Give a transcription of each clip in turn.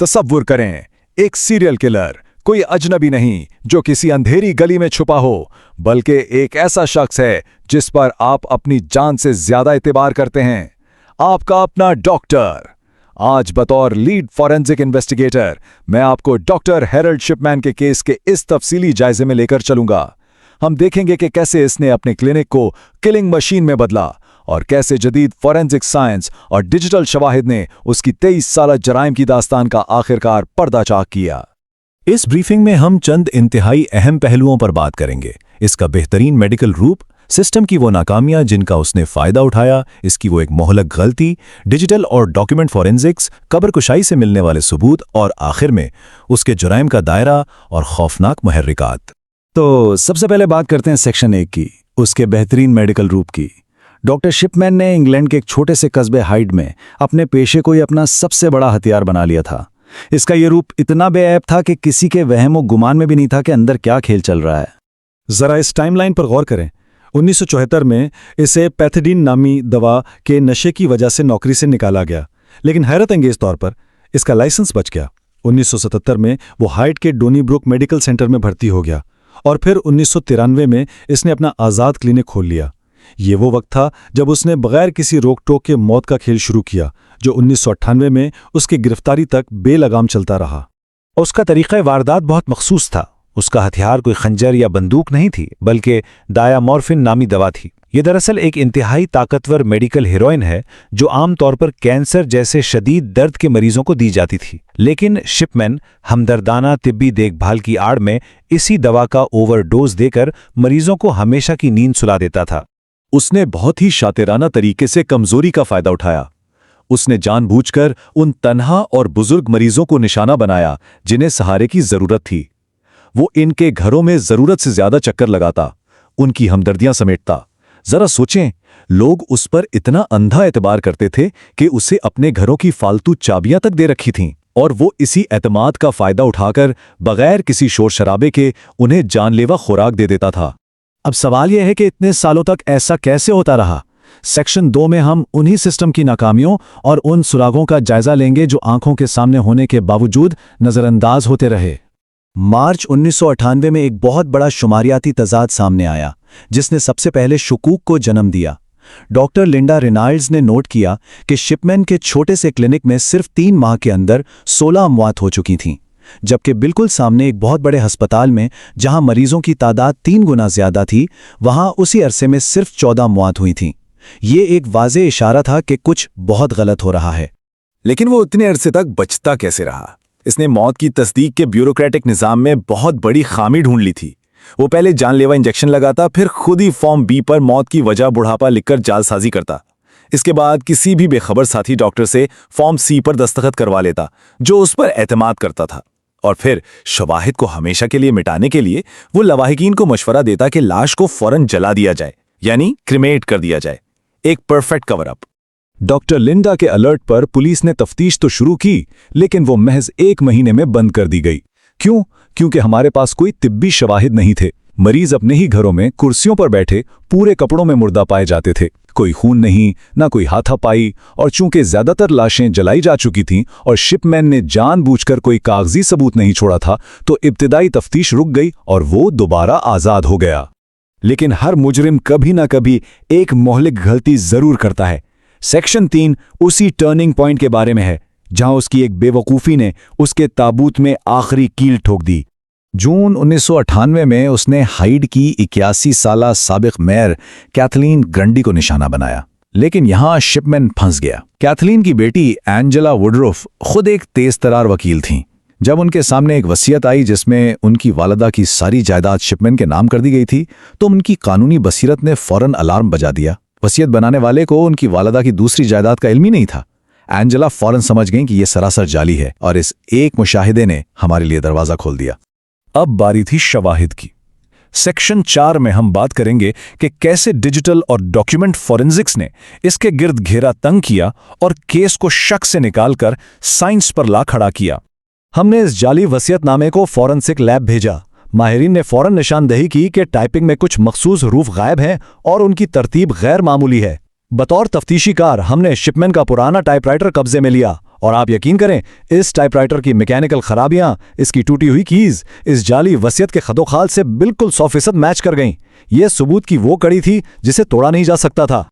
तसव्वुर करें, एक serial killer कोई अजनबी नहीं जो किसी अंधेरी गली में छुपा हो, बल्कि एक ऐसा शख्स है जिस पर आप अपनी जान से ज्यादा एतबार करते हैं, आपका अपना डॉक्टर। आज बतौर लीड फॉरेंसिक इन्वेस्टिगेटर मैं आपको डॉक्टर हैरोल्ड शिपमैन के केस के इस तफसीली जायजे में लेकर चलूंगा। हम देखेंगे कि कैसे इसने अपने क्लिनिक को किलिंग मशीन में बदला और कैसे जदीद फॉरेंसिक साइंस और डिजिटल शवाहिद ने उसकी 23 साल जराइम की दास्तान का आखिरकार पर्दाचाक किया। इस ब्रीफिंग में हम चंद इंतहाई अहम पहलुओं पर बात करेंगे। इसका बेहतरीन मेडिकल रूप, सिस्टम की वो नाकामियां जिनका उसने फायदा उठाया, इसकी वो एक मोहलक गलती, डिजिटल और डॉक्यूमेंट फॉरेंसिक्स, कब्रकुशाई से मिलने वाले सबूत और आखिर में उसके जुराइम का दायरा और खौफनाक मुहर्रिकात। तो सबसे पहले बात करते हैं सेक्शन 1 की, उसके बेहतरीन मेडिकल रूप की। डॉक्टर शिपमैन ने इंग्लैंड के एक छोटे से कस्बे हाइड में अपने पेशे को ही अपना सबसे बड़ा हथियार बना लिया था। इसका यह रूप इतना बेऐब था कि किसी के वहम और गुमान में भी नहीं था कि अंदर क्या खेल चल रहा है। जरा इस टाइमलाइन पर गौर करें। 1974 में इसे पैथेडीन नामी दवा के नशे की वजह से नौकरी से निकाला गया, लेकिन हैरत अंगेज तौर पर इसका लाइसेंस बच गया। 1977 में वो हाइड के डोनीब्रुक मेडिकल सेंटर में भर्ती हो गया और फिर 1993 में इसने अपना आज़ाद क्लिनिक खोल लिया। ये वो वक्त था जब उसने बगैर किसी रोक टोक के मौत का खेल शुरू किया, जो 1998 में उसकी गिरफ्तारी तक बेलगाम चलता रहा। उसका तरीक़ा वारदात बहुत मखसूस था। उसका हथियार कोई खंजर या बंदूक नहीं थी, बल्कि डायामॉर्फिन नामी दवा थी। ये दरअसल एक इंतहाई ताकतवर मेडिकल हेरोइन है जो आम तौर पर कैंसर जैसे शदीद दर्द के मरीजों को दी जाती थी। लेकिन शिपमैन हमदर्दाना तिब्बी देखभाल की आड़ में इसी दवा का ओवरडोज देकर मरीजों को हमेशा की नींद सुला देता था। उसने बहुत ही शातिराना तरीके से कमजोरी का फायदा उठाया। उसने जानबूझकर उन तन्हा और बुजुर्ग मरीजों को निशाना बनाया जिन्हें सहारे की जरूरत थी। वो इनके घरों में जरूरत से ज्यादा चक्कर लगाता, उनकी हमदर्दियां समेटता। जरा सोचें, लोग उस पर इतना अंधा एतबार करते थे कि उसे अपने घरों की फालतू चाबियां तक दे रखी थीं, और वो इसी एतमाद का फायदा उठाकर बगैर किसी शोर शराबे के उन्हें जानलेवा खुराक दे देता था। अब सवाल यह है कि इतने सालों तक ऐसा कैसे होता रहा। सेक्शन 2 में हम उन्हीं सिस्टम की नाकामियों और उन सुरागों का जायजा लेंगे जो आंखों के सामने होने के बावजूद नजरअंदाज होते रहे। मार्च 1998 में एक बहुत बड़ा शुमारियाती तजाद सामने आया जिसने सबसे पहले शुकूक को जन्म दिया। डॉक्टर लिंडा रेनाल्ड्स ने नोट किया कि शिपमैन के छोटे से क्लिनिक में सिर्फ 3 माह के अंदर 16 अमवात हो चुकी थीं, जबकि बिल्कुल सामने एक बहुत बड़े अस्पताल में जहां मरीजों की तादाद 3 गुना ज्यादा थी, वहां उसी अरसे में सिर्फ 14 अमवात हुई थीं। ये एक वाज़े इशारा था कि कुछ बहुत गलत हो रहा है। लेकिन वो इतने अरसे तक बचता कैसे रहा? इसने मौत की तस्दीक के ब्यूरोक्रेटिक निज़ाम में बहुत बड़ी खामी ढूंढ ली थी। वो पहले जानलेवा इंजेक्शन लगाता, फिर खुद ही फॉर्म बी पर मौत की वजह बुढ़ापा लिखकर जालसाजी करता। इसके बाद किसी भी बेखबर साथी डॉक्टर से फॉर्म सी पर दस्तखत करवा लेता जो उस पर एतमाद करता था, और फिर शवाहिद को हमेशा के लिए मिटाने के लिए वो लवाहिकीन को मशवरा देता कि लाश को फौरन जला दिया जाए, यानी क्रिमेट कर दिया जाए। एक perfect cover up. Doctor Linda के अलर्ट पर पुलिस ने तफ्तीश तो शुरू की, लेकिन वो महज 1 महीने में बंद कर दी गई। क्यों? क्योंकि हमारे पास कोई तिब्बी शवाहिद नहीं थे। मरीज अपने ही घरों में कुर्सियों पर बैठे पूरे कपड़ों में मुर्दा पाए जाते थे। कोई खून नहीं, ना कोई हाथापाई, और चूंकि ज्यादातर लाशें जलाई जा चुकी थीं और शिपमैन ने जानबूझकर कोई कागजी सबूत नहीं छोड़ा था, तो इब्तिदाई तफ्तीश रुक गई और वो दोबारा आजाद हो गया। लेकिन हर मुजरिम कभी ना कभी एक मोहलिक गलती जरूर करता है। सेक्शन 3 उसी टर्निंग पॉइंट के बारे में है जहां उसकी एक बेवकूफ़ी ने उसके ताबूत में आखिरी कील ठोक दी। जून 1998 में उसने हाइड की 81 साला साबिक मेयर कैथलीन ग्रंडी को निशाना बनाया, लेकिन यहां शिपमैन फंस गया। कैथलीन की बेटी एंजेला वुडरूफ खुद एक तेज तरार वकील थीं। जब उनके सामने एक वसीयत आई जिसमें उनकी वालदा की सारी जायदाद शिपमैन के नाम कर दी गई थी, तो उनकी कानूनी बसीरत ने फौरन अलार्म बजा दिया। वसीयत बनाने वाले को उनकी वालदा की दूसरी जायदाद का इल्म ही नहीं था। एंजेला फौरन समझ गई कि यह सरासर जाली है, और इस एक मुशाहिदे ने हमारे लिए दरवाजा खोल दिया। अब बारी थी शवाहिद की। सेक्शन 4 में हम बात करेंगे कि कैसे डिजिटल और डॉक्यूमेंट फॉरेंसिक्स ने इसके गिर्द घेरा तंग किया और केस को शक से निकालकर साइंस पर ला खड़ा किया। हमने इस जाली वसीयतनामे को फॉरेंसिक लैब भेजा। माहिरीन ने फौरन निशानदही की कि टाइपिंग में कुछ मखसूस हरूफ गायब हैं और उनकी तरतीब गैर मामूली है। बतौर तफ्तीशी कार हमने शिपमैन का पुराना टाइपराइटर कब्जे में लिया और आप यकीन करें, इस टाइपराइटर की मैकेनिकल खराबियां, इसकी टूटी हुई कीज इस जाली वसीयत के खदोखाल से बिल्कुल 100% मैच कर गईं। यह सबूत की वो कड़ी थी जिसे तोड़ा नहीं जा सकता था।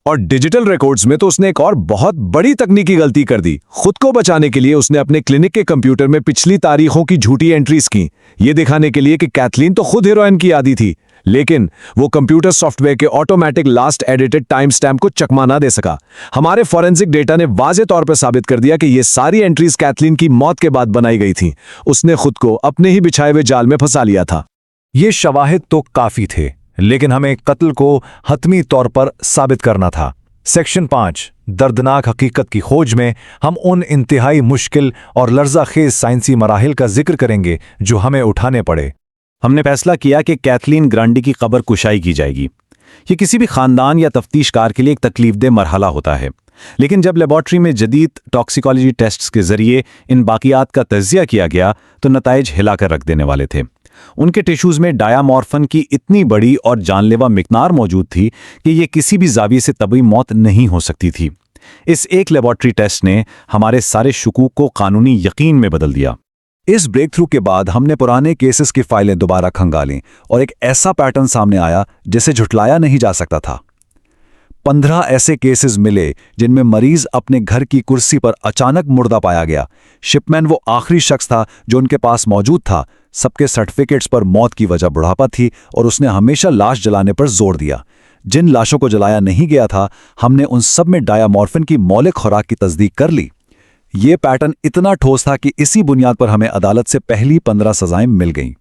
और डिजिटल रिकॉर्ड्स में तो उसने एक और बहुत बड़ी तकनीकी गलती कर दी। खुद को बचाने के लिए उसने अपने क्लिनिक के कंप्यूटर में पिछली तारीखों की झूठी एंट्रीज की, ये दिखाने के लिए कि कैथलीन तो खुद हीरोइन की आदी थी, लेकिन वो कंप्यूटर सॉफ्टवेयर के automatic last edited time stamp को चकमा ना दे सका। हमारे फॉरेंसिक डेटा ने वाज़े तौर पर साबित कर दिया कि ये सारी एंट्रीज कैथलीन की मौत के बाद बनाई गई थी। उसने खुद को अपने ही बिछाए हुए जाल में फंसा लिया था। ये शवाहिद तो काफी थे, लेकिन हमें कत्ल को हतमी तौर पर साबित करना था। सेक्शन 5 दर्दनाक हकीकत की खोज में हम उन इंतहाई मुश्किल और लर्ज़ाखेज साइंसी मराहिल का जिक्र करेंगे जो हमें उठाने पड़े। हमने फैसला किया कि कैथलीन ग्रांडी की कब्र कुशाई की जाएगी। ये किसी भी खानदान या तफ्तीशकार के लिए एक तकलीफदेह मरहला होता है, लेकिन जब लेबॉर्ट्री में जदीद टॉक्सिकोलॉजी टेस्ट्स के जरिए इन बाकियात का तज्जिया किया गया तो नताइज हिलाकर रख देने वाले थे। उनके टिश्यूज में डायामॉर्फन की इतनी बड़ी और जानलेवा मिकदार मौजूद थी कि ये किसी भी जाविये से तबी मौत नहीं हो सकती थी। इस एक लेबॉर्ट्री टेस्ट ने हमारे सारे शुकूक को कानूनी यकीन में बदल दिया। इस ब्रेक थ्रू के बाद हमने पुराने केसेस की फाइलें दोबारा खंगालीं और एक ऐसा पैटर्न सामने आया जिसे झुटलाया नहीं जा सकता था। 15 ऐसे केसेस मिले जिनमें मरीज अपने घर की कुर्सी पर अचानक मुर्दा पाया गया। शिपमैन वो आखिरी शख्स था जो उनके पास मौजूद था। सबके सर्टिफिकेट्स पर मौत की वजह बुढ़ापा थी और उसने हमेशा लाश जलाने पर जोर दिया। जिन लाशों को जलाया नहीं गया था, हमने उन सब में डायामॉर्फिन की मौलिक खुराक की तस्दीक कर ली। ये पैटर्न इतना ठोस था कि इसी बुनियाद पर हमें अदालत से पहली 15 सजाएं मिल गईं।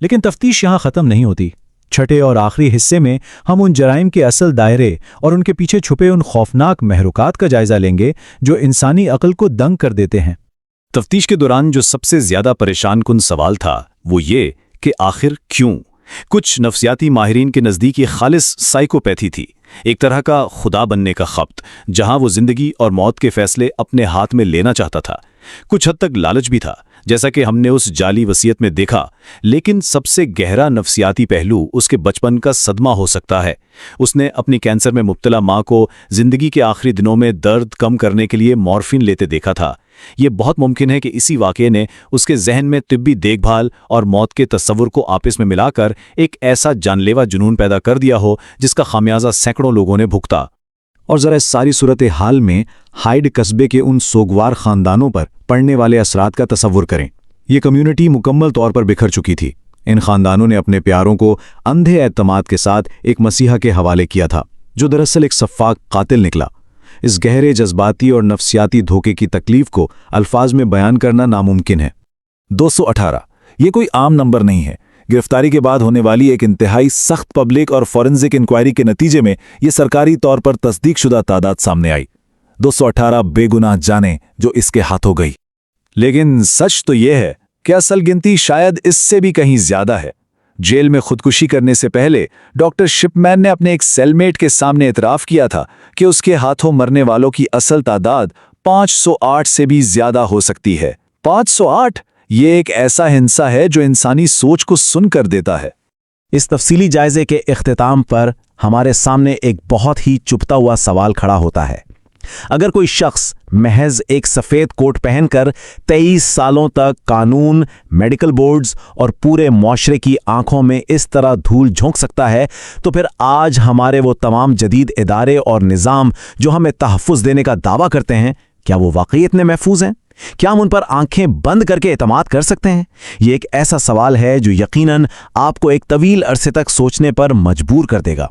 लेकिन तफ्तीश यहां खत्म नहीं होती। छठे और आखिरी हिस्से में हम उन जराइम के असल दायरे और उनके पीछे छुपे उन खौफनाक महरुकात का जायजा लेंगे जो इंसानी अक्ल को दंग कर देते हैं। तफ्तीश के दौरान जो सबसे ज्यादा परेशान कुन सवाल था वो ये कि आखिर क्यों? कुछ नफ्सियाती माहिरीन के नज़दीक ये खालिस साइकोपैथी थी, एक तरह का खुदा बनने का खप्त, जहां वो जिंदगी और मौत के फैसले अपने हाथ में लेना चाहता था। कुछ हद तक लालच भी था, जैसा कि हमने उस जाली वसीयत में देखा, लेकिन सबसे गहरा नफ्सियाती पहलू उसके बचपन का सदमा हो सकता है। उसने अपनी कैंसर में मुब्तला माँ को जिंदगी के आखिरी दिनों में दर्द कम करने के लिए मॉर्फिन लेते देखा था। ये बहुत मुमकिन है कि इसी वाक़े ने उसके जहन में तिब्बी देखभाल और मौत के तस्वुर को आपस में मिलाकर एक ऐसा जानलेवा जुनून पैदा कर दिया हो जिसका खामियाजा सैकड़ों लोगों ने भुगता। और ज़रा इस सारी सूरत हाल में हाइड कस्बे के उन सोगवार खानदानों पर पड़ने वाले असरात का तसव्वुर करें। ये कम्युनिटी मुकम्मल तौर पर बिखर चुकी थी। इन खानदानों ने अपने प्यारों को अंधे एतमाद के साथ एक मसीहा के हवाले किया था, जो दरअसल एक सफ़ाक कातिल निकला। इस गहरे जज्बाती और नफ्सियाती धोखे की तकलीफ को अल्फाज में बयान करना नामुमकिन है। 218 ये कोई आम नंबर नहीं है। गिरफ्तारी के बाद होने वाली एक इंतहाई सख्त पब्लिक और फॉरेंसिक इंक्वायरी के नतीजे में ये सरकारी तौर पर तस्दीकशुदा तादाद सामने आई। 218 बेगुनाह जाने जो इसके हाथों गई। लेकिन सच तो यह है कि असल गिनती शायद इससे भी कहीं ज्यादा है। जेल में खुदकुशी करने से पहले डॉक्टर शिपमैन ने अपने एक सेलमेट के सामने इतराफ किया था कि उसके हाथों मरने वालों की असल तादाद 508 से भी ज्यादा हो सकती है। 508 ये एक ऐसा हिंसा है जो इंसानी सोच को सुन कर देता है। इस तफसीली जायजे के इख्तिताम पर हमारे सामने एक बहुत ही चुभता हुआ सवाल खड़ा होता है। अगर कोई शख्स महज एक सफ़ेद कोट पहनकर 23 सालों तक कानून, मेडिकल बोर्ड्स और पूरे मुआशरे की आंखों में इस तरह धूल झोंक सकता है, तो फिर आज हमारे वो तमाम जदीद इदारे और निज़ाम जो हमें तहफ़्फ़ुज़ देने का दावा करते हैं, क्या वो वाकई इतने महफूज हैं? क्या हम उन पर आंखें बंद करके एतमाद कर सकते हैं? ये एक ऐसा सवाल है जो यकीनन आपको एक तवील अरसे तक सोचने पर मजबूर कर देगा।